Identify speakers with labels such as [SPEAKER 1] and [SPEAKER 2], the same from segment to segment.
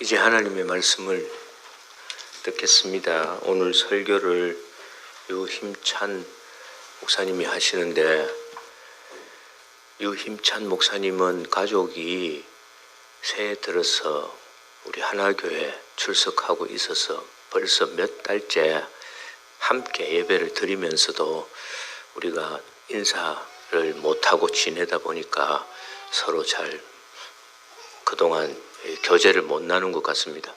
[SPEAKER 1] 이제 하나님의 말씀을 듣겠습니다. 오늘 설교를 유힘찬 목사님이 하시는데, 유힘찬 목사님은 가족이 새해 들어서 우리 하나교회 출석하고 있어서 벌써 몇 달째 함께 예배를 드리면서도 우리가 인사를 못하고 지내다 보니까 서로 잘 그동안 교제를 못 나눈 것 같습니다.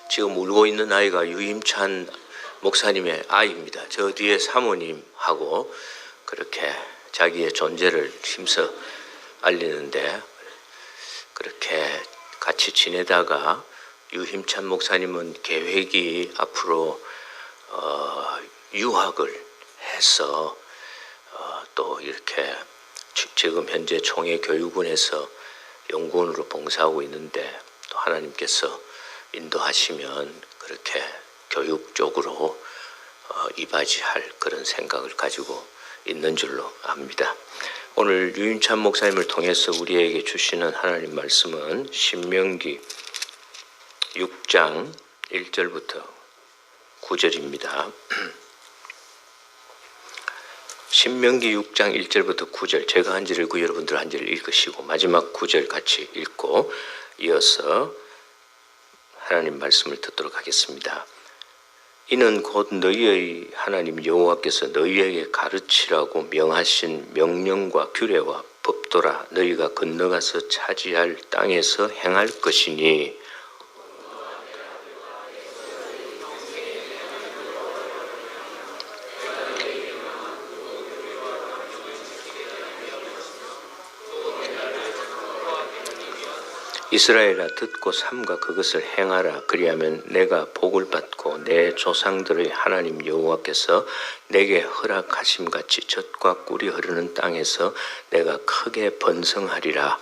[SPEAKER 1] 지금 울고 있는 아이가 유힘찬 목사님의 아이입니다. 저 뒤에 사모님하고 그렇게 자기의 존재를 힘써 알리는데, 그렇게 같이 지내다가 유힘찬 목사님은 계획이 앞으로 유학을 해서 또 이렇게 지금 현재 총회교육원에서 연구원으로 봉사하고 있는데, 또 하나님께서 인도하시면 그렇게 교육 쪽으로 이바지할 그런 생각을 가지고 있는 줄로 압니다. 오늘 유임찬 목사님을 통해서 우리에게 주시는 하나님 말씀은 신명기 6장 1절부터 9절입니다. 신명기 6장 1절부터 9절, 제가 한 절 읽고 여러분들 한 절 읽으시고 마지막 9절 같이 읽고 이어서 하나님 말씀을 듣도록 하겠습니다. 이는 곧 너희의 하나님 여호와께서 너희에게 가르치라고 명하신 명령과 규례와 법도라. 너희가 건너가서 차지할 땅에서 행할 것이니, 이스라엘아 듣고 삼가 그것을 행하라. 그리하면 내가 복을 받고 내 조상들의 하나님 여호와께서 내게 허락하심 같이 젖과 꿀이 흐르는 땅에서 내가 크게 번성하리라.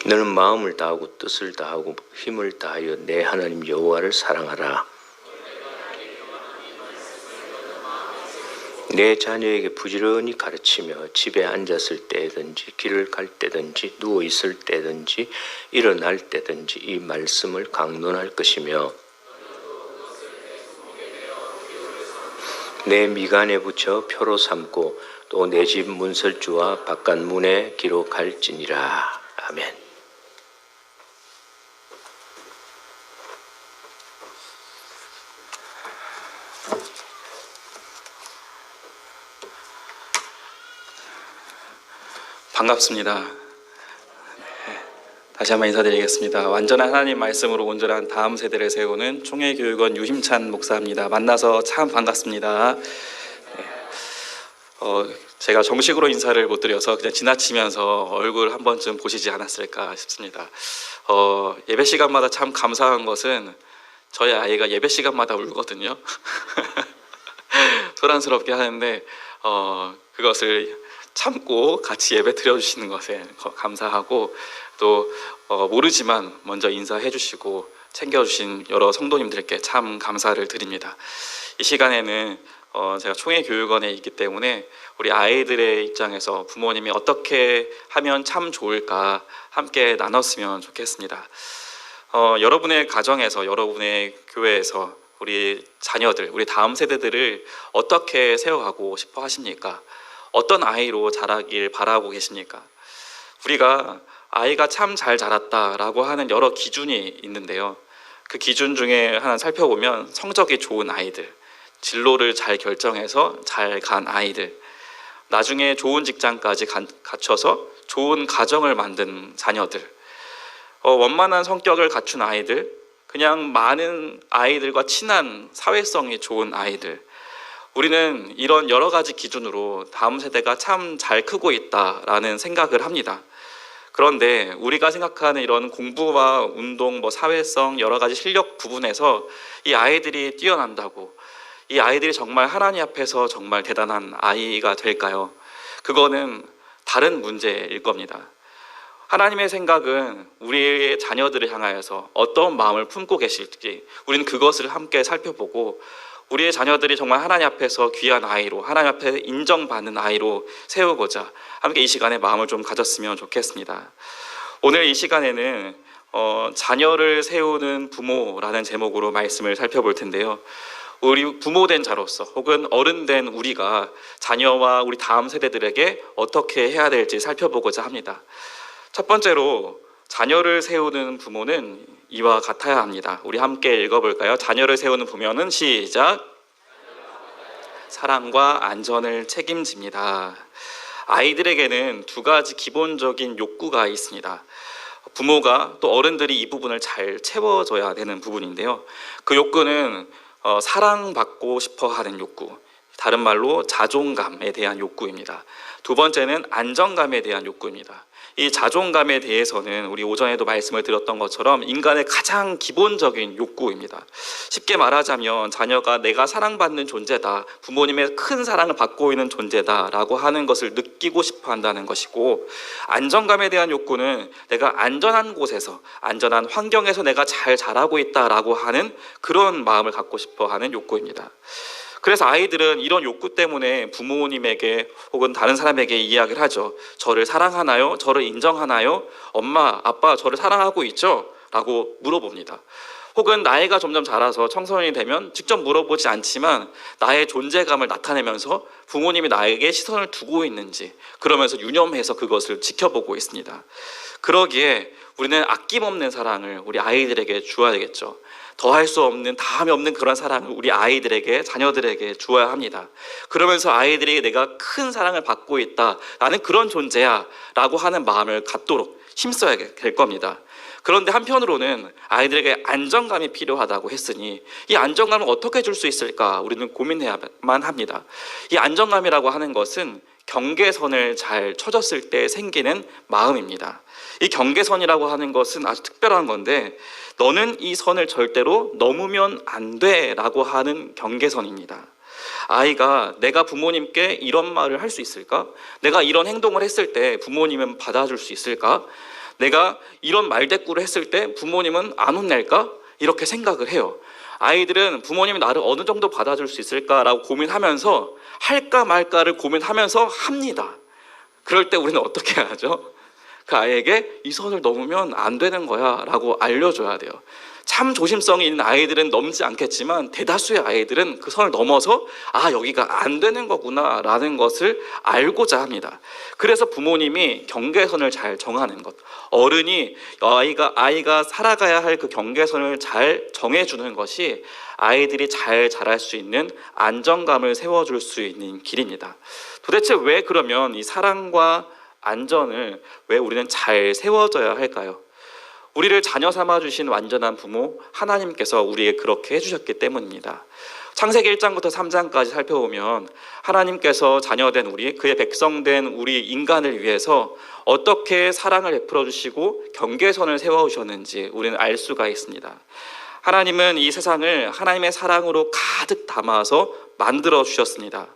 [SPEAKER 1] 너는 마음을 다하고 뜻을 다하고 힘을 다하여 내 하나님 여호와를 사랑하라. 내 자녀에게 부지런히 가르치며 집에 앉았을 때든지 길을 갈 때든지 누워 있을 때든지 일어날 때든지 이 말씀을 강론할 것이며, 내 미간에 붙여 표로 삼고 또 내 집 문설주와 바깥 문에 기록할지니라. 아멘.
[SPEAKER 2] 반갑습니다. 다시 한번 인사드리겠습니다. 완전한 하나님 말씀으로 온전한 다음 세대를 세우는 총회교육원 유힘찬 목사입니다. 만나서 참 반갑습니다. 제가 정식으로 인사를 못 드려서 그냥 지나치면서 얼굴 한 번쯤 보시지 않았을까 싶습니다. 예배 시간마다 참 감사한 것은 저희 아이가 예배 시간마다 울거든요. 소란스럽게 하는데 그것을 참고 같이 예배 드려주시는 것에 감사하고, 또 모르지만 먼저 인사해 주시고 챙겨주신 여러 성도님들께 참 감사를 드립니다. 이 시간에는 제가 총회교육원에 있기 때문에 우리 아이들의 입장에서 부모님이 어떻게 하면 참 좋을까 함께 나눴으면 좋겠습니다. 여러분의 가정에서, 여러분의 교회에서 우리 자녀들, 우리 다음 세대들을 어떻게 세워가고 싶어 하십니까? 어떤 아이로 자라길 바라고 계십니까? 우리가 아이가 참 잘 자랐다라고 하는 여러 기준이 있는데요. 그 기준 중에 하나 살펴보면 성적이 좋은 아이들, 진로를 잘 결정해서 잘 간 아이들, 나중에 좋은 직장까지 갖춰서 좋은 가정을 만든 자녀들, 원만한 성격을 갖춘 아이들, 그냥 많은 아이들과 친한 사회성이 좋은 아이들, 우리는 이런 여러 가지 기준으로 다음 세대가 참 잘 크고 있다라는 생각을 합니다. 그런데 우리가 생각하는 이런 공부와 운동, 사회성, 여러 가지 실력 부분에서 이 아이들이 뛰어난다고, 이 아이들이 정말 하나님 앞에서 정말 대단한 아이가 될까요? 그거는 다른 문제일 겁니다. 하나님의 생각은 우리의 자녀들을 향하여서 어떤 마음을 품고 계실지 우리는 그것을 함께 살펴보고, 우리의 자녀들이 정말 하나님 앞에서 귀한 아이로, 하나님 앞에 인정받는 아이로 세우고자 함께 이 시간에 마음을 좀 가졌으면 좋겠습니다. 오늘 이 시간에는 자녀를 세우는 부모라는 제목으로 말씀을 살펴볼 텐데요. 우리 부모된 자로서 혹은 어른된 우리가 자녀와 우리 다음 세대들에게 어떻게 해야 될지 살펴보고자 합니다. 첫 번째로 자녀를 세우는 부모는 이와 같아야 합니다. 우리 함께 읽어볼까요? 자녀를 세우는 부모는 시작. 사랑과 안전을 책임집니다. 아이들에게는 두 가지 기본적인 욕구가 있습니다. 부모가 또 어른들이 이 부분을 잘 채워줘야 되는 부분인데요. 그 욕구는 사랑받고 싶어 하는 욕구, 다른 말로 자존감에 대한 욕구입니다. 두 번째는 안정감에 대한 욕구입니다. 이 자존감에 대해서는 우리 오전에도 말씀을 드렸던 것처럼 인간의 가장 기본적인 욕구입니다. 쉽게 말하자면 자녀가 내가 사랑받는 존재다, 부모님의 큰 사랑을 받고 있는 존재다라고 하는 것을 느끼고 싶어 한다는 것이고, 안정감에 대한 욕구는 내가 안전한 곳에서, 안전한 환경에서 내가 잘 자라고 있다라고 하는 그런 마음을 갖고 싶어 하는 욕구입니다. 그래서 아이들은 이런 욕구 때문에 부모님에게 혹은 다른 사람에게 이야기를 하죠. 저를 사랑하나요? 저를 인정하나요? 엄마, 아빠 저를 사랑하고 있죠? 라고 물어봅니다. 혹은 나이가 점점 자라서 청소년이 되면 직접 물어보지 않지만 나의 존재감을 나타내면서 부모님이 나에게 시선을 두고 있는지 그러면서 유념해서 그것을 지켜보고 있습니다. 그러기에 우리는 아낌없는 사랑을 우리 아이들에게 주어야 되겠죠. 더할 수 없는, 다함이 없는 그런 사랑을 우리 아이들에게, 자녀들에게 주어야 합니다. 그러면서 아이들이 내가 큰 사랑을 받고 있다, 나는 그런 존재야 라고 하는 마음을 갖도록 힘써야 될 겁니다. 그런데 한편으로는 아이들에게 안정감이 필요하다고 했으니 이 안정감을 어떻게 줄 수 있을까 우리는 고민해야만 합니다. 이 안정감이라고 하는 것은 경계선을 잘 쳐줬을 때 생기는 마음입니다. 이 경계선이라고 하는 것은 아주 특별한 건데, 너는 이 선을 절대로 넘으면 안 돼 라고 하는 경계선입니다. 아이가 내가 부모님께 이런 말을 할 수 있을까? 내가 이런 행동을 했을 때 부모님은 받아줄 수 있을까? 내가 이런 말대꾸를 했을 때 부모님은 안 혼낼까? 이렇게 생각을 해요. 아이들은 부모님이 나를 어느 정도 받아줄 수 있을까라고 고민하면서 할까 말까를 고민하면서 합니다. 그럴 때 우리는 어떻게 하죠? 그 아이에게 이 선을 넘으면 안 되는 거야 라고 알려줘야 돼요. 참 조심성이 있는 아이들은 넘지 않겠지만 대다수의 아이들은 그 선을 넘어서 여기가 안 되는 거구나 라는 것을 알고자 합니다. 그래서 부모님이 경계선을 잘 정하는 것, 어른이 아이가 살아가야 할 그 경계선을 잘 정해주는 것이 아이들이 잘 자랄 수 있는 안정감을 세워줄 수 있는 길입니다. 도대체 왜 그러면 이 사랑과 안전을 왜 우리는 잘 세워져야 할까요? 우리를 자녀 삼아 주신 완전한 부모 하나님께서 우리에게 그렇게 해주셨기 때문입니다. 창세기 1장부터 3장까지 살펴보면 하나님께서 자녀된 우리, 그의 백성된 우리 인간을 위해서 어떻게 사랑을 베풀어 주시고 경계선을 세워주셨는지 우리는 알 수가 있습니다. 하나님은 이 세상을 하나님의 사랑으로 가득 담아서 만들어 주셨습니다.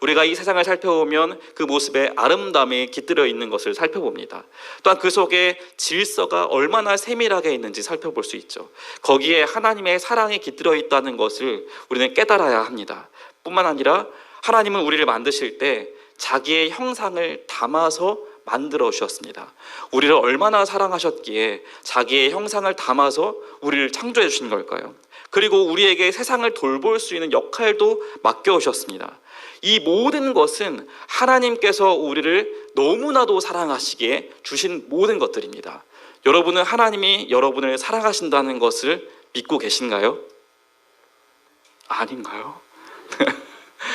[SPEAKER 2] 우리가 이 세상을 살펴보면 그 모습에 아름다움이 깃들어 있는 것을 살펴봅니다. 또한 그 속에 질서가 얼마나 세밀하게 있는지 살펴볼 수 있죠. 거기에 하나님의 사랑이 깃들어 있다는 것을 우리는 깨달아야 합니다. 뿐만 아니라 하나님은 우리를 만드실 때 자기의 형상을 담아서 만들어 주셨습니다. 우리를 얼마나 사랑하셨기에 자기의 형상을 담아서 우리를 창조해 주신 걸까요? 그리고 우리에게 세상을 돌볼 수 있는 역할도 맡겨오셨습니다. 이 모든 것은 하나님께서 우리를 너무나도 사랑하시기에 주신 모든 것들입니다. 여러분은 하나님이 여러분을 사랑하신다는 것을 믿고 계신가요? 아닌가요?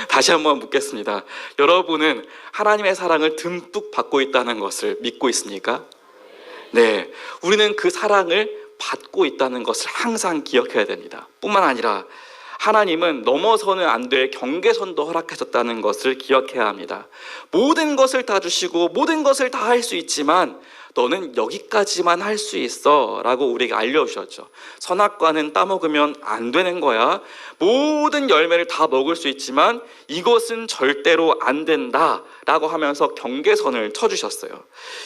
[SPEAKER 2] 다시 한번 묻겠습니다. 여러분은 하나님의 사랑을 듬뿍 받고 있다는 것을 믿고 있습니까? 네, 우리는 그 사랑을 받고 있다는 것을 항상 기억해야 됩니다. 뿐만 아니라 하나님은 넘어서는 안 될 경계선도 허락하셨다는 것을 기억해야 합니다. 모든 것을 다 주시고 모든 것을 다 할 수 있지만 너는 여기까지만 할 수 있어 라고 우리에게 알려주셨죠. 선악과는 따먹으면 안 되는 거야. 모든 열매를 다 먹을 수 있지만 이것은 절대로 안 된다 라고 하면서 경계선을 쳐주셨어요.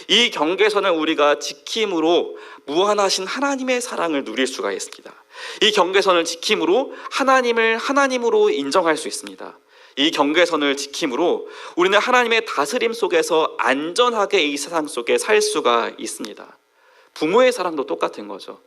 [SPEAKER 2] 이 경계선을 우리가 지킴으로 무한하신 하나님의 사랑을 누릴 수가 있습니다. 이 경계선을 지킴으로 하나님을 하나님으로 인정할 수 있습니다. 이 경계선을 지킴으로 우리는 하나님의 다스림 속에서 안전하게 이 세상 속에 살 수가 있습니다. 부모의 사랑도 똑같은 거죠.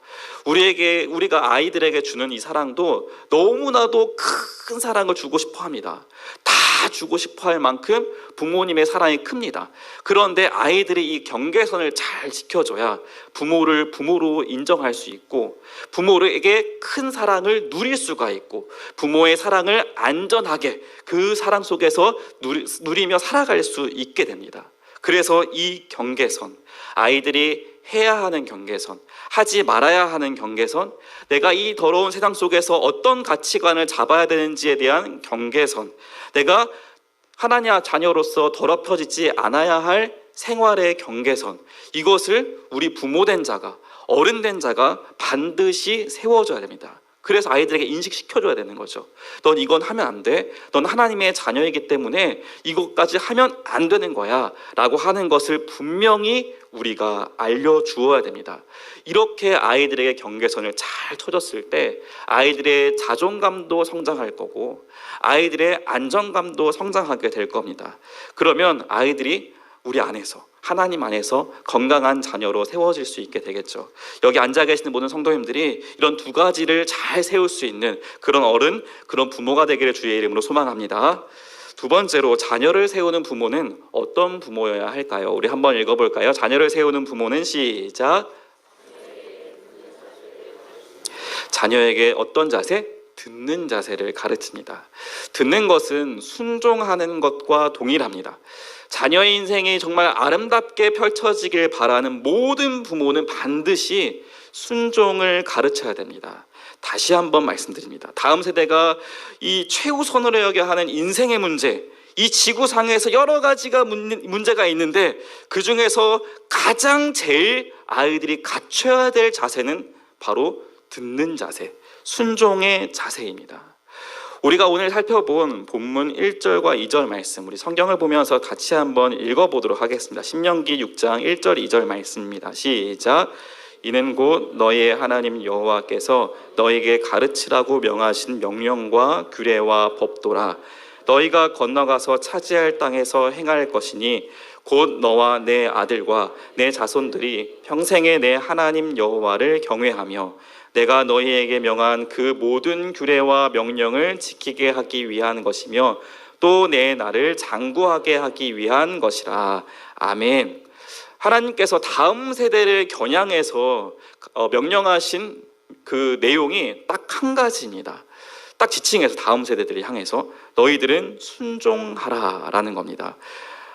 [SPEAKER 2] 우리가 아이들에게 주는 이 사랑도 너무나도 큰 사랑을 주고 싶어 합니다. 다 주고 싶어 할 만큼 부모님의 사랑이 큽니다. 그런데 아이들이 이 경계선을 잘 지켜줘야 부모를 부모로 인정할 수 있고, 부모에게 큰 사랑을 누릴 수가 있고, 부모의 사랑을 안전하게 그 사랑 속에서 누리며 살아갈 수 있게 됩니다. 그래서 이 경계선, 아이들이 해야 하는 경계선, 하지 말아야 하는 경계선, 내가 이 더러운 세상 속에서 어떤 가치관을 잡아야 되는지에 대한 경계선, 내가 하나님 자녀로서 더럽혀지지 않아야 할 생활의 경계선, 이것을 우리 부모된 자가, 어른된 자가 반드시 세워줘야 됩니다. 그래서 아이들에게 인식시켜줘야 되는 거죠. 넌 이건 하면 안 돼. 넌 하나님의 자녀이기 때문에 이것까지 하면 안 되는 거야 라고 하는 것을 분명히 우리가 알려주어야 됩니다. 이렇게 아이들에게 경계선을 잘 쳐줬을 때 아이들의 자존감도 성장할 거고 아이들의 안정감도 성장하게 될 겁니다. 그러면 아이들이 우리 안에서, 하나님 안에서 건강한 자녀로 세워질 수 있게 되겠죠. 여기 앉아 계시는 모든 성도님들이 이런 두 가지를 잘 세울 수 있는 그런 어른, 그런 부모가 되기를 주의 이름으로 소망합니다. 두 번째로, 자녀를 세우는 부모는 어떤 부모여야 할까요? 우리 한번 읽어볼까요? 자녀를 세우는 부모는 시작. 자녀에게 어떤 자세? 듣는 자세를 가르칩니다. 듣는 것은 순종하는 것과 동일합니다. 자녀의 인생이 정말 아름답게 펼쳐지길 바라는 모든 부모는 반드시 순종을 가르쳐야 됩니다. 다시 한번 말씀드립니다. 다음 세대가 이 최우선으로 여겨야 하는 인생의 문제, 이 지구상에서 여러 가지가 문제가 있는데 그 중에서 가장 제일 아이들이 갖춰야 될 자세는 바로 듣는 자세, 순종의 자세입니다. 우리가 오늘 살펴본 본문 1절과 2절 말씀, 우리 성경을 보면서 같이 한번 읽어보도록 하겠습니다. 신명기 6장 1절 2절 말씀입니다. 시작. 이는 곧 너희의 하나님 여호와께서 너희에게 가르치라고 명하신 명령과 규례와 법도라. 너희가 건너가서 차지할 땅에서 행할 것이니 곧 너와 내 아들과 내 자손들이 평생에 내 하나님 여호와를 경외하며 내가 너희에게 명한 그 모든 규례와 명령을 지키게 하기 위한 것이며 또 내 나를 장구하게 하기 위한 것이라. 아멘. 하나님께서 다음 세대를 겨냥해서 명령하신 그 내용이 딱 한 가지입니다. 딱 지칭해서 다음 세대들을 향해서 너희들은 순종하라라는 겁니다.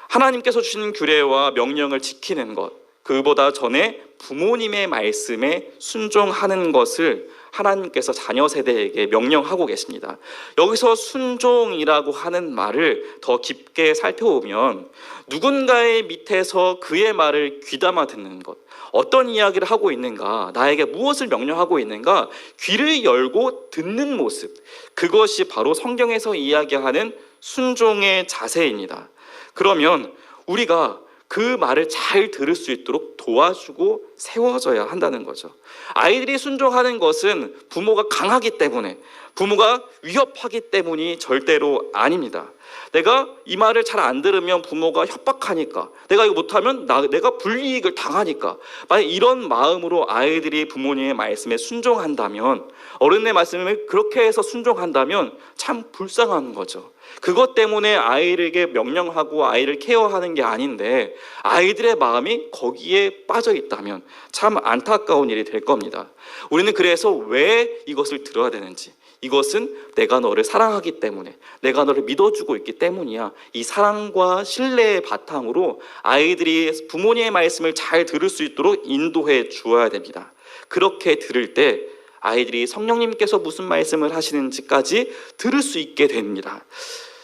[SPEAKER 2] 하나님께서 주신 규례와 명령을 지키는 것, 그보다 전에 부모님의 말씀에 순종하는 것을 하나님께서 자녀 세대에게 명령하고 계십니다. 여기서 순종이라고 하는 말을 더 깊게 살펴보면 누군가의 밑에서 그의 말을 귀담아 듣는 것, 어떤 이야기를 하고 있는가, 나에게 무엇을 명령하고 있는가, 귀를 열고 듣는 모습, 그것이 바로 성경에서 이야기하는 순종의 자세입니다. 그러면 우리가 그 말을 잘 들을 수 있도록 도와주고 세워줘야 한다는 거죠. 아이들이 순종하는 것은 부모가 강하기 때문에, 부모가 위협하기 때문이 절대로 아닙니다. 내가 이 말을 잘 안 들으면 부모가 협박하니까, 내가 이거 못하면 내가 불이익을 당하니까, 만약 이런 마음으로 아이들이 부모님의 말씀에 순종한다면, 어른의 말씀을 그렇게 해서 순종한다면 참 불쌍한 거죠. 그것 때문에 아이에게 명령하고 아이를 케어하는 게 아닌데 아이들의 마음이 거기에 빠져 있다면 참 안타까운 일이 될 겁니다. 우리는 그래서 왜 이것을 들어야 되는지, 이것은 내가 너를 사랑하기 때문에, 내가 너를 믿어주고 있기 때문이야. 이 사랑과 신뢰의 바탕으로 아이들이 부모님의 말씀을 잘 들을 수 있도록 인도해 주어야 됩니다. 그렇게 들을 때 아이들이 성령님께서 무슨 말씀을 하시는지까지 들을 수 있게 됩니다.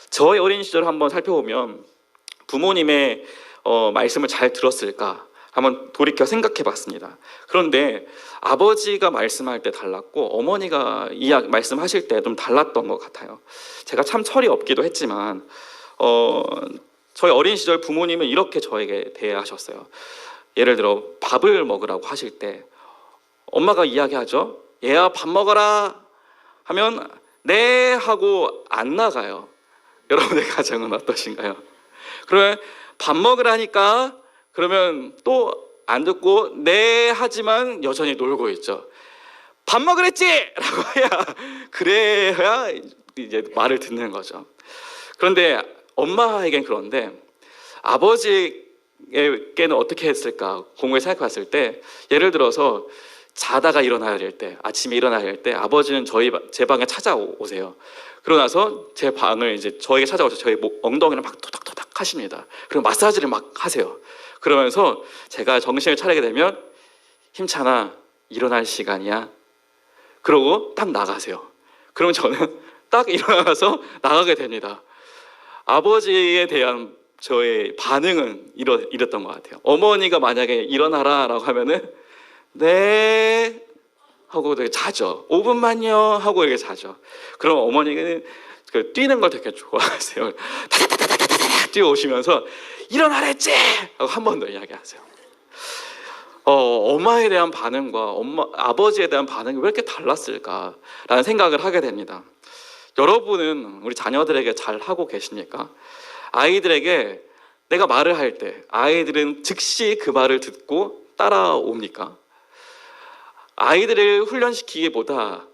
[SPEAKER 2] 저의 어린 시절을 한번 살펴보면 부모님의 말씀을 잘 들었을까 한번 돌이켜 생각해 봤습니다. 그런데 아버지가 말씀할 때 달랐고 어머니가 말씀하실 때 좀 달랐던 것 같아요. 제가 참 철이 없기도 했지만 저희 어린 시절 부모님은 이렇게 저에게 대하셨어요. 예를 들어 밥을 먹으라고 하실 때 엄마가 이야기하죠. 얘야 밥 먹어라 하면 네 하고 안 나가요. 여러분의 가정은 어떠신가요? 그러면 밥 먹으라니까 그러면 또 안 듣고 네 하지만 여전히 놀고 있죠. 밥 먹으랬지! 라고 해야 그래야 이제 말을 듣는 거죠. 그런데 엄마에겐 그런데 아버지에게는 어떻게 했을까 공부에 생각해 봤을 때 예를 들어서 자다가 일어나야 될 때, 아침에 일어나야 될 때 아버지는 제 방에 찾아오세요. 그러고 나서 제 방을 이제 저에게 찾아오셔서 저희 엉덩이를 막 토닥토닥 하십니다. 그리고 마사지를 막 하세요. 그러면서 제가 정신을 차리게 되면 힘찬아 일어날 시간이야. 그러고 딱 나가세요. 그럼 저는 딱 일어나서 나가게 됩니다. 아버지에 대한 저의 반응은 이랬던 것 같아요. 어머니가 만약에 일어나라 라고 하면은 네 하고 되게 자죠. 5분만요 하고 이렇게 자죠. 그럼 어머니는 뛰는 걸 되게 좋아하세요. 다다다다다다다 뛰어오시면서 일어나랬지 하고 한 번 더 이야기하세요. 엄마에 대한 반응과 아버지에 대한 반응이 왜 이렇게 달랐을까라는 생각을 하게 됩니다. 여러분은 우리 자녀들에게 잘 하고 계십니까? 아이들에게 내가 말을 할 때 아이들은 즉시 그 말을 듣고 따라옵니까? 아이들을 훈련시키기보다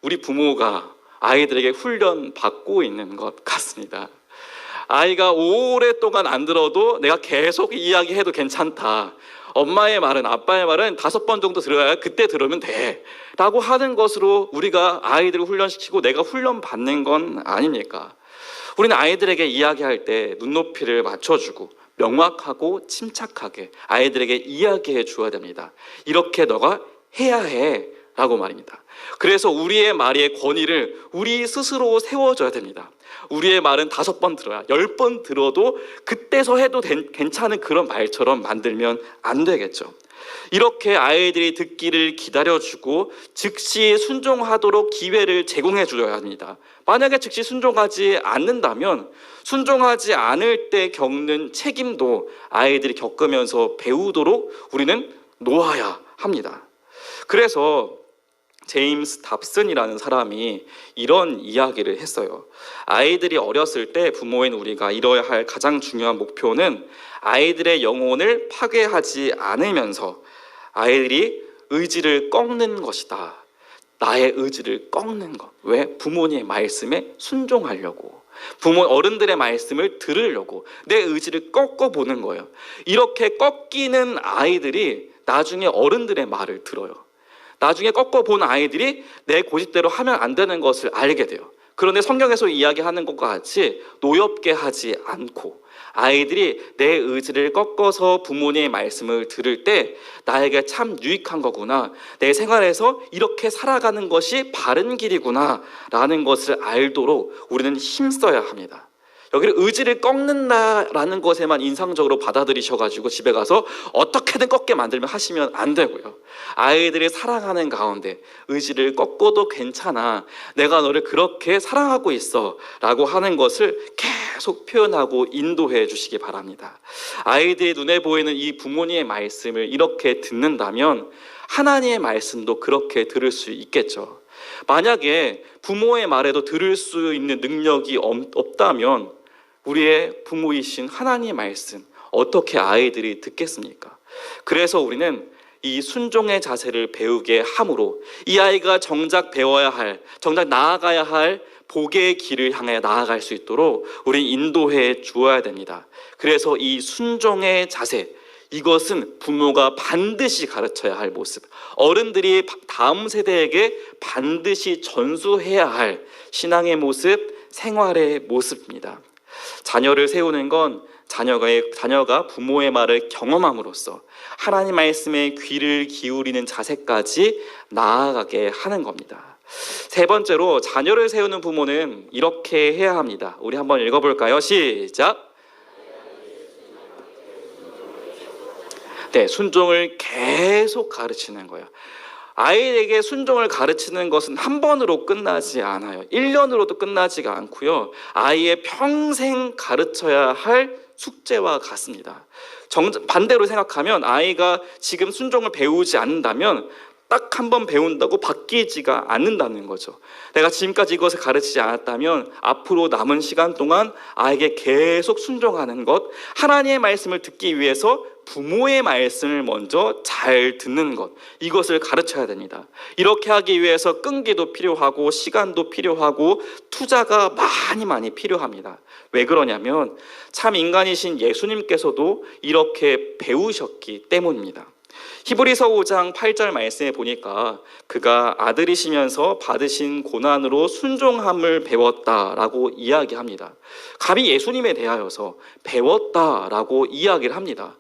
[SPEAKER 2] 우리 부모가 아이들에게 훈련받고 있는 것 같습니다. 아이가 오랫동안 안 들어도 내가 계속 이야기해도 괜찮다. 엄마의 말은, 아빠의 말은 5번 정도 들어야 그때 들으면 돼 라고 하는 것으로 우리가 아이들을 훈련시키고 내가 훈련받는 건 아닙니까? 우리는 아이들에게 이야기할 때 눈높이를 맞춰주고 명확하고 침착하게 아이들에게 이야기해 줘야 됩니다. 이렇게 너가 해야 해 라고 말입니다. 그래서 우리의 말의 권위를 우리 스스로 세워줘야 됩니다. 우리의 말은 5번 들어야 10번 들어도 그때서 해도 괜찮은 그런 말처럼 만들면 안 되겠죠. 이렇게 아이들이 듣기를 기다려주고 즉시 순종하도록 기회를 제공해 줘야 합니다. 만약에 즉시 순종하지 않는다면 순종하지 않을 때 겪는 책임도 아이들이 겪으면서 배우도록 우리는 놓아야 합니다. 그래서 제임스 답슨이라는 사람이 이런 이야기를 했어요. 아이들이 어렸을 때 부모인 우리가 이뤄야 할 가장 중요한 목표는 아이들의 영혼을 파괴하지 않으면서 아이들이 의지를 꺾는 것이다. 나의 의지를 꺾는 것. 왜? 부모님의 말씀에 순종하려고. 어른들의 말씀을 들으려고 내 의지를 꺾어보는 거예요. 이렇게 꺾이는 아이들이 나중에 어른들의 말을 들어요. 나중에 꺾어본 아이들이 내 고집대로 하면 안 되는 것을 알게 돼요. 그런데 성경에서 이야기하는 것과 같이 노엽게 하지 않고 아이들이 내 의지를 꺾어서 부모님의 말씀을 들을 때 나에게 참 유익한 거구나, 내 생활에서 이렇게 살아가는 것이 바른 길이구나 라는 것을 알도록 우리는 힘써야 합니다. 여기를 의지를 꺾는다라는 것에만 인상적으로 받아들이셔가지고 집에 가서 어떻게든 꺾게 만들면 하시면 안 되고요. 아이들이 사랑하는 가운데 의지를 꺾어도 괜찮아, 내가 너를 그렇게 사랑하고 있어 라고 하는 것을 계속 표현하고 인도해 주시기 바랍니다. 아이들의 눈에 보이는 이 부모님의 말씀을 이렇게 듣는다면 하나님의 말씀도 그렇게 들을 수 있겠죠. 만약에 부모의 말에도 들을 수 있는 능력이 없다면 우리의 부모이신 하나님의 말씀 어떻게 아이들이 듣겠습니까? 그래서 우리는 이 순종의 자세를 배우게 함으로 이 아이가 정작 배워야 할, 정작 나아가야 할 복의 길을 향해 나아갈 수 있도록 우리 인도해 주어야 됩니다. 그래서 이 순종의 자세, 이것은 부모가 반드시 가르쳐야 할 모습, 어른들이 다음 세대에게 반드시 전수해야 할 신앙의 모습, 생활의 모습입니다. 자녀를 세우는 건 자녀가 부모의 말을 경험함으로써 하나님 말씀에 귀를 기울이는 자세까지 나아가게 하는 겁니다. 세 번째로 자녀를 세우는 부모는 이렇게 해야 합니다. 우리 한번 읽어볼까요? 시작. 네, 순종을 계속 가르치는 거예요. 아이에게 순종을 가르치는 것은 한 번으로 끝나지 않아요. 1년으로도 끝나지가 않고요. 아이의 평생 가르쳐야 할 숙제와 같습니다. 반대로 생각하면 아이가 지금 순종을 배우지 않는다면 딱 한 번 배운다고 바뀌지가 않는다는 거죠. 내가 지금까지 이것을 가르치지 않았다면 앞으로 남은 시간 동안 아이에게 계속 순종하는 것, 하나님의 말씀을 듣기 위해서 부모의 말씀을 먼저 잘 듣는 것, 이것을 가르쳐야 됩니다. 이렇게 하기 위해서 끈기도 필요하고 시간도 필요하고 투자가 많이 필요합니다. 왜 그러냐면 참 인간이신 예수님께서도 이렇게 배우셨기 때문입니다. 히브리서 5장 8절 말씀에 보니까 그가 아들이시면서 받으신 고난으로 순종함을 배웠다라고 이야기합니다. 감히 예수님에 대하여서 배웠다라고 이야기를 합니다.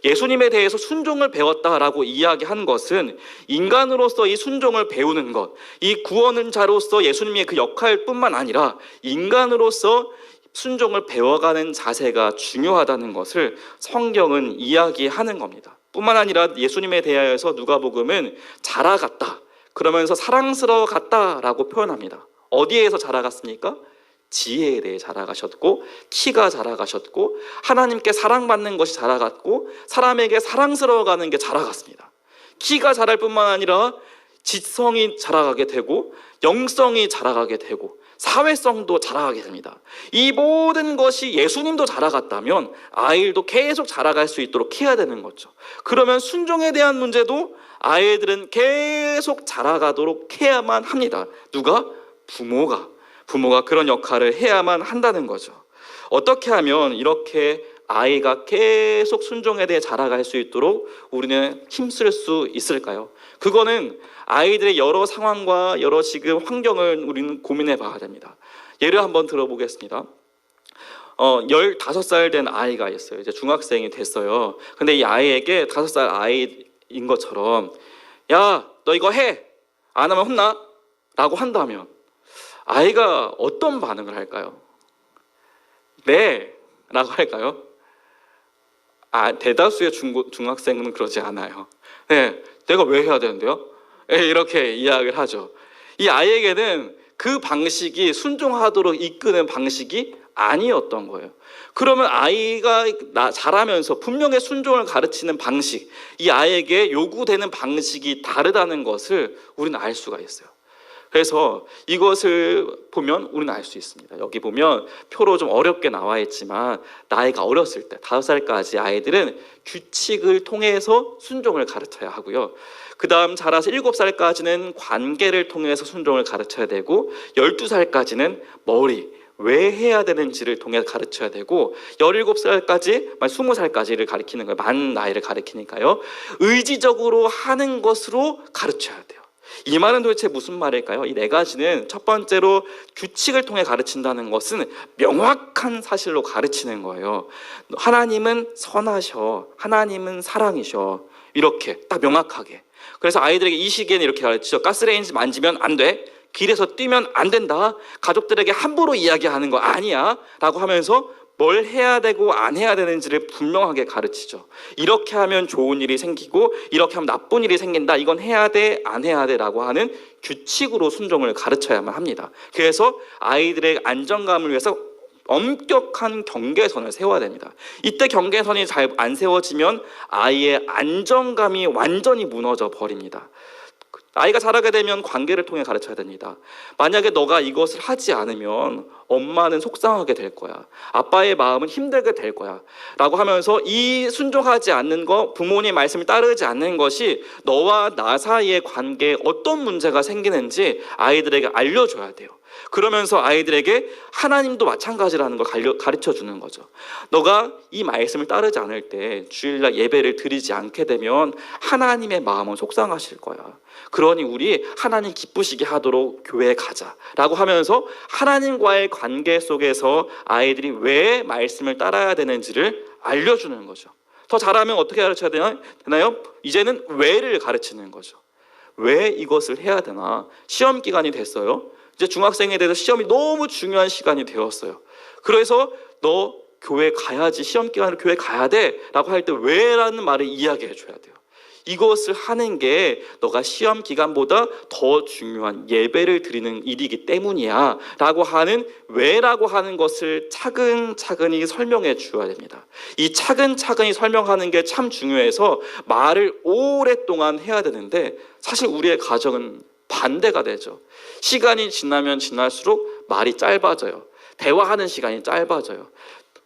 [SPEAKER 2] 예수님에 대해서 순종을 배웠다라고 이야기한 것은 인간으로서 이 순종을 배우는 것, 이 구원은 자로서 예수님의 그 역할뿐만 아니라 인간으로서 순종을 배워가는 자세가 중요하다는 것을 성경은 이야기하는 겁니다. 뿐만 아니라 예수님에 대하여서 누가복음은 자라갔다, 그러면서 사랑스러워갔다라고 표현합니다. 어디에서 자라갔습니까? 지혜에 대해 자라가셨고, 키가 자라가셨고, 하나님께 사랑받는 것이 자라갔고, 사람에게 사랑스러워가는 게 자라갔습니다. 키가 자랄 뿐만 아니라 지성이 자라가게 되고, 영성이 자라가게 되고, 사회성도 자라가게 됩니다. 이 모든 것이 예수님도 자라갔다면 아이들도 계속 자라갈 수 있도록 해야 되는 거죠. 그러면 순종에 대한 문제도 아이들은 계속 자라가도록 해야만 합니다. 누가? 부모가 그런 역할을 해야만 한다는 거죠. 어떻게 하면 이렇게 아이가 계속 순종에 대해 자라갈 수 있도록 우리는 힘쓸 수 있을까요? 그거는 아이들의 여러 상황과 여러 지금 환경을 우리는 고민해 봐야 됩니다. 예를 한번 들어보겠습니다. 15살 된 아이가 있어요. 이제 중학생이 됐어요. 근데 이 아이에게 5살 아이인 것처럼, 야, 너 이거 해! 안 하면 혼나? 라고 한다면 아이가 어떤 반응을 할까요? 네! 라고 할까요? 대다수의 중학생은 그러지 않아요. 네, 내가 왜 해야 되는데요? 네, 이렇게 이야기를 하죠. 이 아이에게는 그 방식이 순종하도록 이끄는 방식이 아니었던 거예요. 그러면 아이가 자라면서 분명히 순종을 가르치는 방식, 이 아이에게 요구되는 방식이 다르다는 것을 우리는 알 수가 있어요. 그래서 이것을 보면 우리는 알 수 있습니다. 여기 보면 표로 좀 어렵게 나와 있지만 나이가 어렸을 때 5살까지 아이들은 규칙을 통해서 순종을 가르쳐야 하고요. 그 다음 자라서 7살까지는 관계를 통해서 순종을 가르쳐야 되고, 12살까지는 왜 해야 되는지를 통해 가르쳐야 되고, 17살까지, 20살까지를 가리키는 거예요. 만 나이를 가리키니까요. 의지적으로 하는 것으로 가르쳐야 돼요. 이 말은 도대체 무슨 말일까요? 이 4가지는 첫 번째로 규칙을 통해 가르친다는 것은 명확한 사실로 가르치는 거예요. 하나님은 선하셔, 하나님은 사랑이셔, 이렇게 딱 명확하게. 그래서 아이들에게 이 시기에는 이렇게 가르치죠. 가스레인지 만지면 안 돼, 길에서 뛰면 안 된다, 가족들에게 함부로 이야기하는 거 아니야 라고 하면서 뭘 해야 되고 안 해야 되는지를 분명하게 가르치죠. 이렇게 하면 좋은 일이 생기고 이렇게 하면 나쁜 일이 생긴다, 이건 해야 돼 안 해야 돼 라고 하는 규칙으로 순종을 가르쳐야만 합니다. 그래서 아이들의 안정감을 위해서 엄격한 경계선을 세워야 됩니다. 이때 경계선이 잘 안 세워지면 아이의 안정감이 완전히 무너져 버립니다. 아이가 자라게 되면 관계를 통해 가르쳐야 됩니다. 만약에 너가 이것을 하지 않으면 엄마는 속상하게 될 거야, 아빠의 마음은 힘들게 될 거야 라고 하면서 이 순종하지 않는 것, 부모님 말씀을 따르지 않는 것이 너와 나 사이의 관계에 어떤 문제가 생기는지 아이들에게 알려줘야 돼요. 그러면서 아이들에게 하나님도 마찬가지라는 걸 가르쳐 주는 거죠. 너가 이 말씀을 따르지 않을 때, 주일날 예배를 드리지 않게 되면 하나님의 마음은 속상하실 거야. 그러니 우리 하나님 기쁘시게 하도록 교회에 가자라고 하면서 하나님과의 관계 속에서 아이들이 왜 말씀을 따라야 되는지를 알려주는 거죠. 더 잘하면 어떻게 가르쳐야 되나요? 이제는 왜를 가르치는 거죠. 왜 이것을 해야 되나? 시험 기간이 됐어요. 이제 중학생에 대해서 시험이 너무 중요한 시간이 되었어요. 그래서 너 교회 가야지, 시험 기간으로 교회 가야 돼 라고 할 때 왜라는 말을 이야기해 줘야 돼요. 이것을 하는 게 너가 시험 기간보다 더 중요한 예배를 드리는 일이기 때문이야 라고 하는 왜라고 하는 것을 차근차근히 설명해 주어야 됩니다. 이 차근차근히 설명하는 게 참 중요해서 말을 오랫동안 해야 되는데 사실 우리의 가정은 반대가 되죠. 시간이 지나면 지날수록 말이 짧아져요. 대화하는 시간이 짧아져요.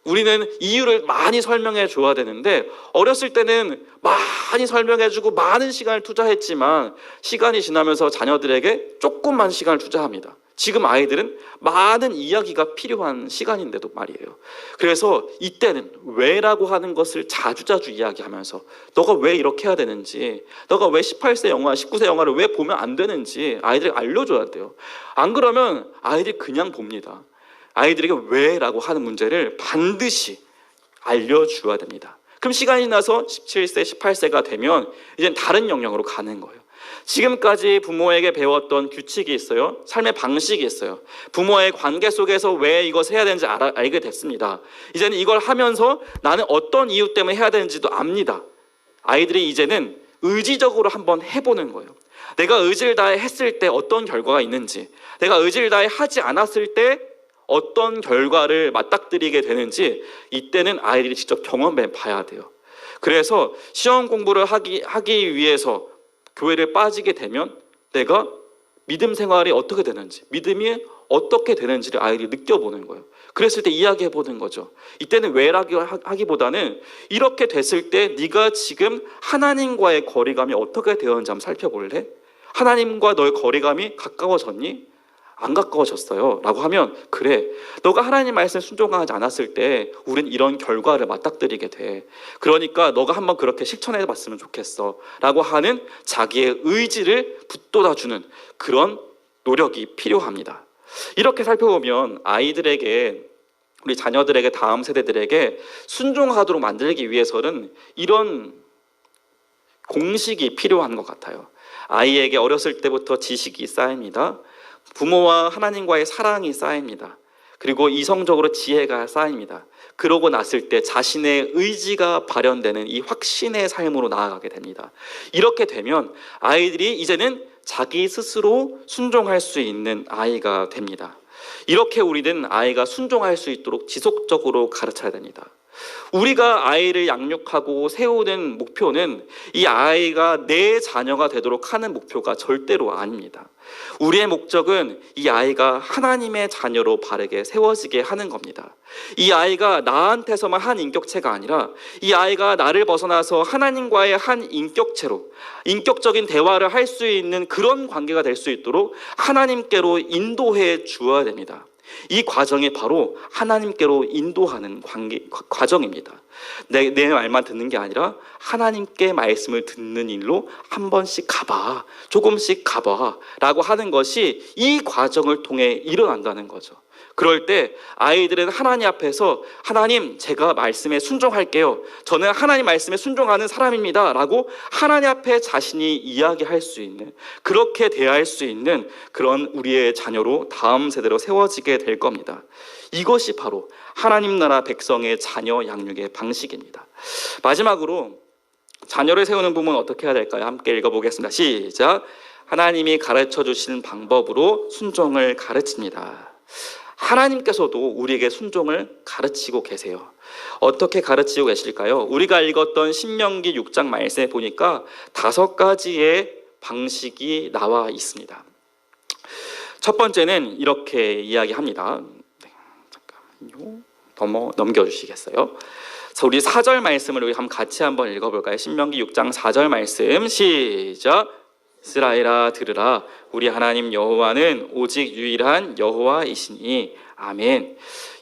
[SPEAKER 2] 우리는 이유를 많이 설명해 줘야 되는데 어렸을 때는 많이 설명해 주고 많은 시간을 투자했지만 시간이 지나면서 자녀들에게 조금만 시간을 투자합니다. 지금 아이들은 많은 이야기가 필요한 시간인데도 말이에요. 그래서 이때는 왜라고 하는 것을 자주자주 이야기하면서 너가 왜 이렇게 해야 되는지, 너가 왜 18세 영화, 19세 영화를 왜 보면 안 되는지 아이들에게 알려줘야 돼요. 안 그러면 아이들이 그냥 봅니다. 아이들에게 왜라고 하는 문제를 반드시 알려줘야 됩니다. 그럼 시간이 나서 17세, 18세가 되면 이젠 다른 영역으로 가는 거예요. 지금까지 부모에게 배웠던 규칙이 있어요. 삶의 방식이 있어요. 부모의 관계 속에서 왜 이것을 해야 되는지 알게 됐습니다. 이제는 이걸 하면서 나는 어떤 이유 때문에 해야 되는지도 압니다. 아이들이 이제는 의지적으로 한번 해보는 거예요. 내가 의지를 다해 했을 때 어떤 결과가 있는지, 내가 의지를 다해 하지 않았을 때 어떤 결과를 맞닥뜨리게 되는지 이때는 아이들이 직접 경험해 봐야 돼요. 그래서 시험 공부를 하기 위해서 교회를 빠지게 되면 내가 믿음 생활이 어떻게 되는지, 믿음이 어떻게 되는지를 아이들이 느껴보는 거예요. 그랬을 때 이야기해 보는 거죠. 이때는 왜라고 하기보다는 이렇게 됐을 때 네가 지금 하나님과의 거리감이 어떻게 되었는지 한번 살펴볼래? 하나님과 너의 거리감이 가까워졌니? 안 가까워졌어요 라고 하면 그래, 너가 하나님 말씀에 순종하지 않았을 때 우린 이런 결과를 맞닥뜨리게 돼. 그러니까 너가 한번 그렇게 실천해 봤으면 좋겠어 라고 하는 자기의 의지를 붙돋아주는 그런 노력이 필요합니다. 이렇게 살펴보면 아이들에게, 우리 자녀들에게, 다음 세대들에게 순종하도록 만들기 위해서는 이런 공식이 필요한 것 같아요. 아이에게 어렸을 때부터 지식이 쌓입니다. 부모와 하나님과의 사랑이 쌓입니다. 그리고 이성적으로 지혜가 쌓입니다. 그러고 났을 때 자신의 의지가 발현되는 이 확신의 삶으로 나아가게 됩니다. 이렇게 되면 아이들이 이제는 자기 스스로 순종할 수 있는 아이가 됩니다. 이렇게 우리는 아이가 순종할 수 있도록 지속적으로 가르쳐야 됩니다. 우리가 아이를 양육하고 세우는 목표는 이 아이가 내 자녀가 되도록 하는 목표가 절대로 아닙니다. 우리의 목적은 이 아이가 하나님의 자녀로 바르게 세워지게 하는 겁니다. 이 아이가 나한테서만 한 인격체가 아니라 이 아이가 나를 벗어나서 하나님과의 한 인격체로 인격적인 대화를 할 수 있는 그런 관계가 될 수 있도록 하나님께로 인도해 주어야 됩니다. 이 과정이 바로 하나님께로 인도하는 과정입니다. 내 말만 듣는 게 아니라 하나님께 말씀을 듣는 일로 한 번씩 가봐, 조금씩 가봐 라고 하는 것이 이 과정을 통해 일어난다는 거죠. 그럴 때 아이들은 하나님 앞에서 하나님, 제가 말씀에 순종할게요. 저는 하나님 말씀에 순종하는 사람입니다 라고 하나님 앞에 자신이 이야기할 수 있는, 그렇게 대할 수 있는 그런 우리의 자녀로 다음 세대로 세워지게 될 겁니다. 이것이 바로 하나님 나라 백성의 자녀 양육의 방식입니다. 마지막으로 자녀를 세우는 부모는 어떻게 해야 될까요? 함께 읽어보겠습니다. 시작. 하나님이 가르쳐 주신 방법으로 순종을 가르칩니다. 하나님께서도 우리에게 순종을 가르치고 계세요. 어떻게 가르치고 계실까요? 우리가 읽었던 신명기 6장 말씀에 보니까 5가지의 방식이 나와 있습니다. 첫 번째는 이렇게 이야기합니다. 잠깐만요. 넘겨주시겠어요? 그래서 우리 4절 말씀을 우리 같이 한번 읽어볼까요? 신명기 6장 4절 말씀 시작. 이스라엘아 들으라, 우리 하나님 여호와는 오직 유일한 여호와이시니. 아멘.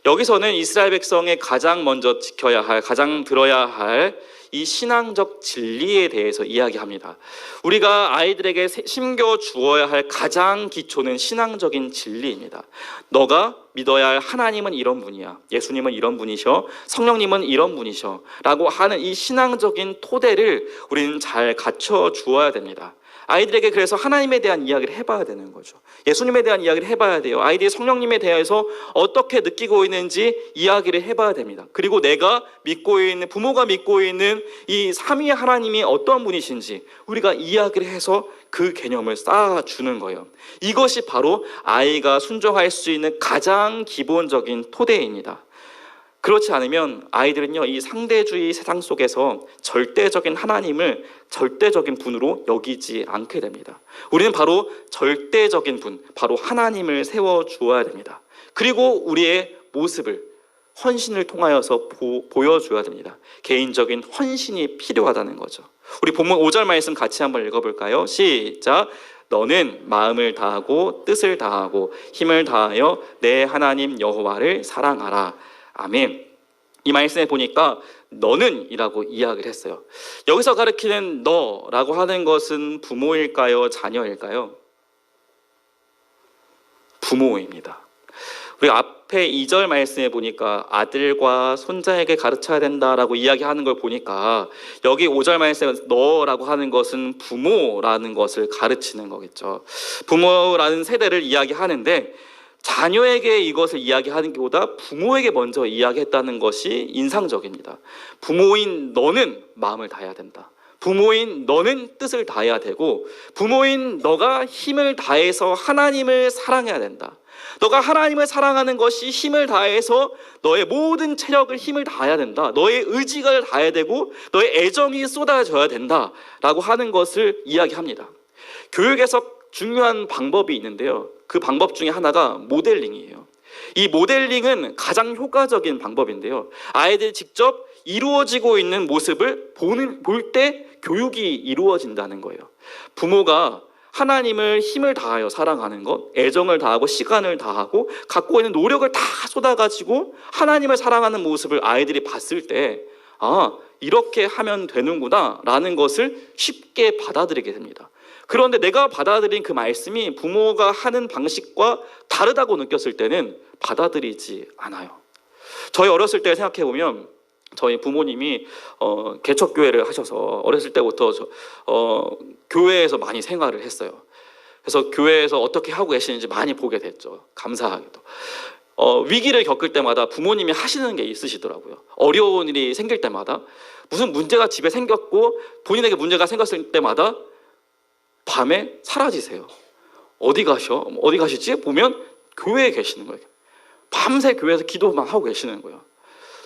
[SPEAKER 2] 여기서는 이스라엘 백성의 가장 먼저 지켜야 할, 가장 들어야 할 이 신앙적 진리에 대해서 이야기합니다. 우리가 아이들에게 심겨 주어야 할 가장 기초는 신앙적인 진리입니다. 너가 믿어야 할 하나님은 이런 분이야, 예수님은 이런 분이셔, 성령님은 이런 분이셔 라고 하는 이 신앙적인 토대를 우리는 잘 갖춰 주어야 됩니다. 아이들에게 그래서 하나님에 대한 이야기를 해봐야 되는 거죠. 예수님에 대한 이야기를 해봐야 돼요. 아이들이 성령님에 대해서 어떻게 느끼고 있는지 이야기를 해봐야 됩니다. 그리고 내가 믿고 있는, 부모가 믿고 있는 이 삼위 하나님이 어떤 분이신지 우리가 이야기를 해서 그 개념을 쌓아주는 거예요. 이것이 바로 아이가 순종할 수 있는 가장 기본적인 토대입니다. 그렇지 않으면 아이들은요, 이 상대주의 세상 속에서 절대적인 하나님을 절대적인 분으로 여기지 않게 됩니다. 우리는 바로 절대적인 분, 바로 하나님을 세워주어야 됩니다. 그리고 우리의 모습을, 헌신을 통하여서 보여줘야 됩니다. 개인적인 헌신이 필요하다는 거죠. 우리 본문 5절 말씀 같이 한번 읽어볼까요? 시작! 너는 마음을 다하고 뜻을 다하고 힘을 다하여 내 하나님 여호와를 사랑하라. 아멘. 이 말씀에 보니까 너는 이라고 이야기를 했어요. 여기서 가리키는 너라고 하는 것은 부모일까요? 자녀일까요? 부모입니다. 우리 앞에 2절 말씀에 보니까 아들과 손자에게 가르쳐야 된다라고 이야기하는 걸 보니까 여기 5절 말씀에 너라고 하는 것은 부모라는 것을 가르치는 거겠죠. 부모라는 세대를 이야기하는데 자녀에게 이것을 이야기하는 것보다 부모에게 먼저 이야기했다는 것이 인상적입니다. 부모인 너는 마음을 다해야 된다. 부모인 너는 뜻을 다해야 되고, 부모인 너가 힘을 다해서 하나님을 사랑해야 된다. 너가 하나님을 사랑하는 것이 힘을 다해서 너의 모든 체력을 힘을 다해야 된다. 너의 의지가 다해야 되고 너의 애정이 쏟아져야 된다라고 하는 것을 이야기합니다. 교육에서 중요한 방법이 있는데요, 그 방법 중에 하나가 모델링이에요. 이 모델링은 가장 효과적인 방법인데요, 아이들이 직접 이루어지고 있는 모습을 볼 때 교육이 이루어진다는 거예요. 부모가 하나님을 힘을 다하여 사랑하는 것, 애정을 다하고 시간을 다하고 갖고 있는 노력을 다 쏟아가지고 하나님을 사랑하는 모습을 아이들이 봤을 때, 아, 이렇게 하면 되는구나 라는 것을 쉽게 받아들이게 됩니다. 그런데 내가 받아들인 그 말씀이 부모가 하는 방식과 다르다고 느꼈을 때는 받아들이지 않아요. 저희 어렸을 때 생각해보면 저희 부모님이 개척교회를 하셔서 어렸을 때부터 교회에서 많이 생활을 했어요. 그래서 교회에서 어떻게 하고 계시는지 많이 보게 됐죠. 감사하게도. 위기를 겪을 때마다 부모님이 하시는 게 있으시더라고요. 어려운 일이 생길 때마다, 무슨 문제가 집에 생겼고 본인에게 문제가 생겼을 때마다 밤에 사라지세요. 어디 가시지? 보면 교회에 계시는 거예요. 밤새 교회에서 기도만 하고 계시는 거예요.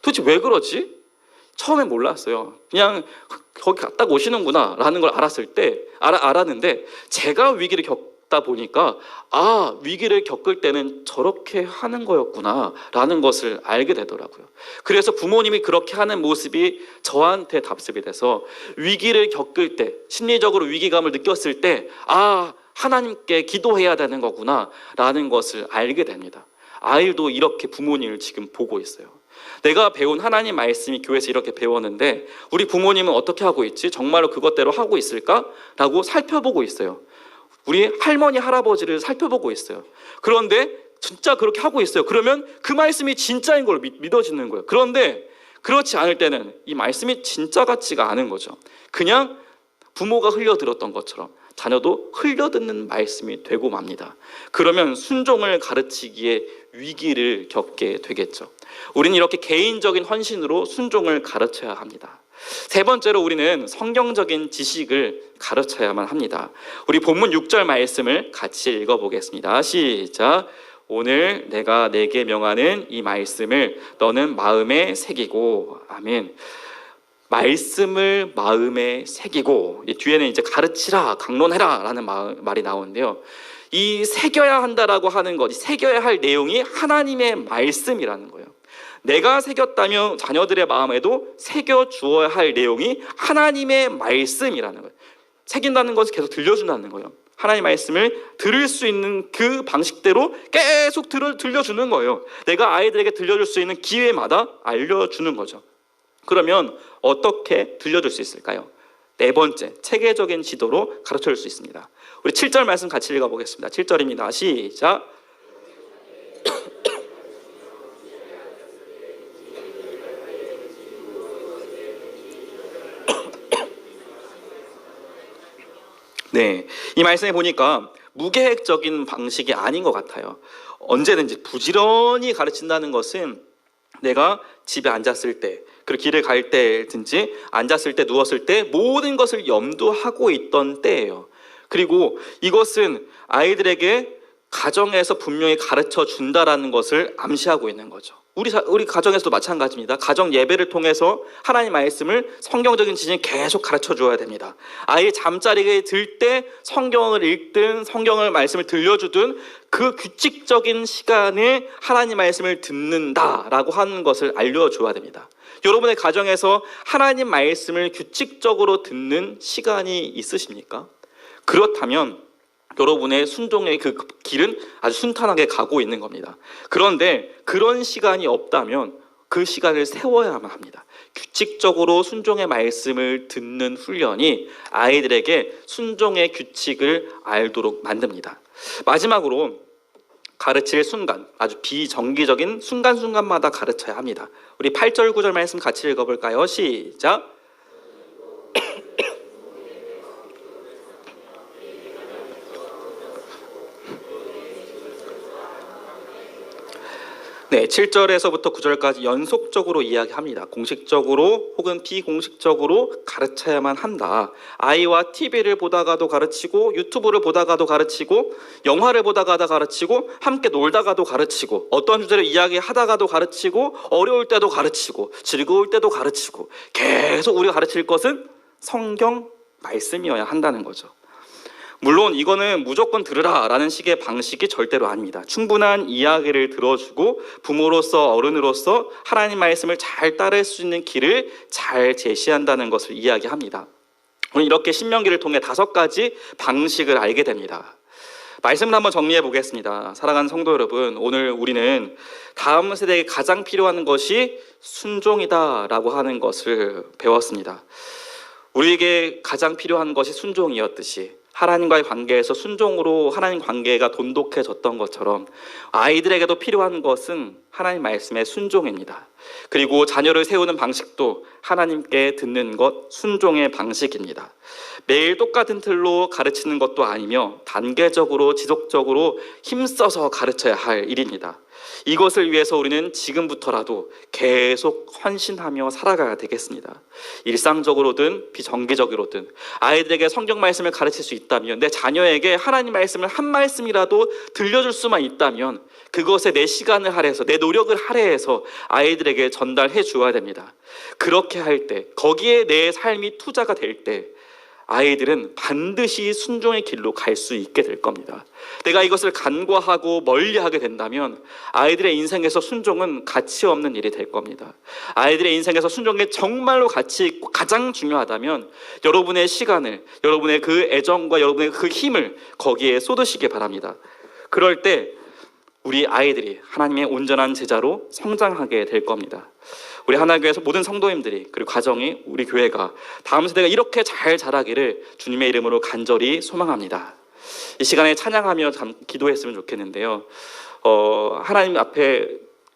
[SPEAKER 2] 도대체 왜 그러지? 처음엔 몰랐어요. 그냥 거기 갔다 오시는구나 라는 걸 알았는데 제가 위기를 겪다 보니까, 아, 위기를 겪을 때는 저렇게 하는 거였구나 라는 것을 알게 되더라고요. 그래서 부모님이 그렇게 하는 모습이 저한테 답습이 돼서 위기를 겪을 때, 심리적으로 위기감을 느꼈을 때, 아, 하나님께 기도해야 되는 거구나 라는 것을 알게 됩니다. 아이도 이렇게 부모님을 지금 보고 있어요. 내가 배운 하나님 말씀이 교회에서 이렇게 배웠는데 우리 부모님은 어떻게 하고 있지? 정말로 그것대로 하고 있을까? 라고 살펴보고 있어요. 우리 할머니, 할아버지를 살펴보고 있어요. 그런데 진짜 그렇게 하고 있어요. 그러면 그 말씀이 진짜인 걸로 믿어지는 거예요. 그런데 그렇지 않을 때는 이 말씀이 진짜 같지가 않은 거죠. 그냥 부모가 흘려들었던 것처럼 자녀도 흘려듣는 말씀이 되고 맙니다. 그러면 순종을 가르치기에 위기를 겪게 되겠죠. 우리는 이렇게 개인적인 헌신으로 순종을 가르쳐야 합니다. 세 번째로 우리는 성경적인 지식을 가르쳐야만 합니다. 우리 본문 6절 말씀을 같이 읽어보겠습니다. 시작. 오늘 내가 내게 명하는 이 말씀을 너는 마음에 새기고. 아멘. 말씀을 마음에 새기고, 뒤에는 이제 가르치라, 강론해라 라는 말이 나오는데요, 이 새겨야 한다라고 하는 것, 새겨야 할 내용이 하나님의 말씀이라는 거예요. 내가 새겼다면 자녀들의 마음에도 새겨 주어야 할 내용이 하나님의 말씀이라는 거예요. 새긴다는 것을 계속 들려준다는 거예요. 하나님의 말씀을 들을 수 있는 그 방식대로 계속 들려주는 거예요. 내가 아이들에게 들려줄 수 있는 기회마다 알려주는 거죠. 그러면 어떻게 들려줄 수 있을까요? 네 번째, 체계적인 지도로 가르쳐줄 수 있습니다. 우리 7절 말씀 같이 읽어보겠습니다. 7절입니다. 시작. 네, 이 말씀에 보니까 무계획적인 방식이 아닌 것 같아요. 언제든지 부지런히 가르친다는 것은 내가 집에 앉았을 때, 그리고 길을 갈 때든지 앉았을 때, 누웠을 때 모든 것을 염두하고 있던 때예요. 그리고 이것은 아이들에게 가정에서 분명히 가르쳐 준다라는 것을 암시하고 있는 거죠. 우리 가정에서도 마찬가지입니다. 가정 예배를 통해서 하나님 말씀을 성경적인 지식을 계속 가르쳐 줘야 됩니다. 아이 잠자리에 들 때 성경을 읽든 성경을 말씀을 들려주든 그 규칙적인 시간에 하나님 말씀을 듣는다라고 하는 것을 알려줘야 됩니다. 여러분의 가정에서 하나님 말씀을 규칙적으로 듣는 시간이 있으십니까? 그렇다면 여러분의 순종의 그 길은 아주 순탄하게 가고 있는 겁니다. 그런데 그런 시간이 없다면 그 시간을 세워야만 합니다. 규칙적으로 순종의 말씀을 듣는 훈련이 아이들에게 순종의 규칙을 알도록 만듭니다. 마지막으로 가르칠 순간, 아주 비정기적인 순간순간마다 가르쳐야 합니다. 우리 8절 9절 말씀 같이 읽어볼까요? 시작. 네, 7절에서부터 9절까지 연속적으로 이야기합니다. 공식적으로 혹은 비공식적으로 가르쳐야만 한다. 아이와 TV를 보다가도 가르치고 유튜브를 보다가도 가르치고 영화를 보다가도 가르치고 함께 놀다가도 가르치고 어떤 주제를 이야기하다가도 가르치고 어려울 때도 가르치고 즐거울 때도 가르치고 계속 우리가 가르칠 것은 성경 말씀이어야 한다는 거죠. 물론 이거는 무조건 들으라 라는 식의 방식이 절대로 아닙니다. 충분한 이야기를 들어주고 부모로서 어른으로서 하나님 말씀을 잘 따를 수 있는 길을 잘 제시한다는 것을 이야기합니다. 오늘 이렇게 신명기를 통해 5가지 방식을 알게 됩니다. 말씀을 한번 정리해 보겠습니다. 사랑하는 성도 여러분, 오늘 우리는 다음 세대에 가장 필요한 것이 순종이다라고 하는 것을 배웠습니다. 우리에게 가장 필요한 것이 순종이었듯이 하나님과의 관계에서 순종으로 하나님 관계가 돈독해졌던 것처럼 아이들에게도 필요한 것은 하나님 말씀의 순종입니다. 그리고 자녀를 세우는 방식도 하나님께 듣는 것, 순종의 방식입니다. 매일 똑같은 틀로 가르치는 것도 아니며 단계적으로 지속적으로 힘써서 가르쳐야 할 일입니다. 이것을 위해서 우리는 지금부터라도 계속 헌신하며 살아가야 되겠습니다. 일상적으로든 비정기적으로든 아이들에게 성경 말씀을 가르칠 수 있다면, 내 자녀에게 하나님 말씀을 한 말씀이라도 들려줄 수만 있다면 그것에 내 시간을 할애해서, 내 노력을 할애해서 아이들에게 전달해 주어야 됩니다. 그렇게 할 때, 거기에 내 삶이 투자가 될 때 아이들은 반드시 순종의 길로 갈 수 있게 될 겁니다. 내가 이것을 간과하고 멀리하게 된다면 아이들의 인생에서 순종은 가치 없는 일이 될 겁니다. 아이들의 인생에서 순종이 정말로 가치 있고 가장 중요하다면 여러분의 시간을, 여러분의 그 애정과 여러분의 그 힘을 거기에 쏟으시기 바랍니다. 그럴 때 우리 아이들이 하나님의 온전한 제자로 성장하게 될 겁니다. 우리 하나교회에서 모든 성도님들이, 그리고 가정이, 우리 교회가 다음 세대가 이렇게 잘 자라기를 주님의 이름으로 간절히 소망합니다. 이 시간에 찬양하며 기도했으면 좋겠는데요. 하나님 앞에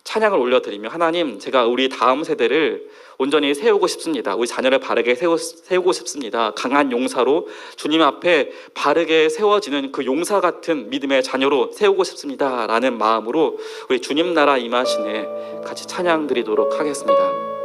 [SPEAKER 2] 찬양을 올려드리며, 하나님, 제가 우리 다음 세대를 온전히 세우고 싶습니다. 우리 자녀를 바르게 세우고 싶습니다. 강한 용사로 주님 앞에 바르게 세워지는 그 용사 같은 믿음의 자녀로 세우고 싶습니다 라는 마음으로 우리 주님 나라 임하시네 같이 찬양 드리도록 하겠습니다.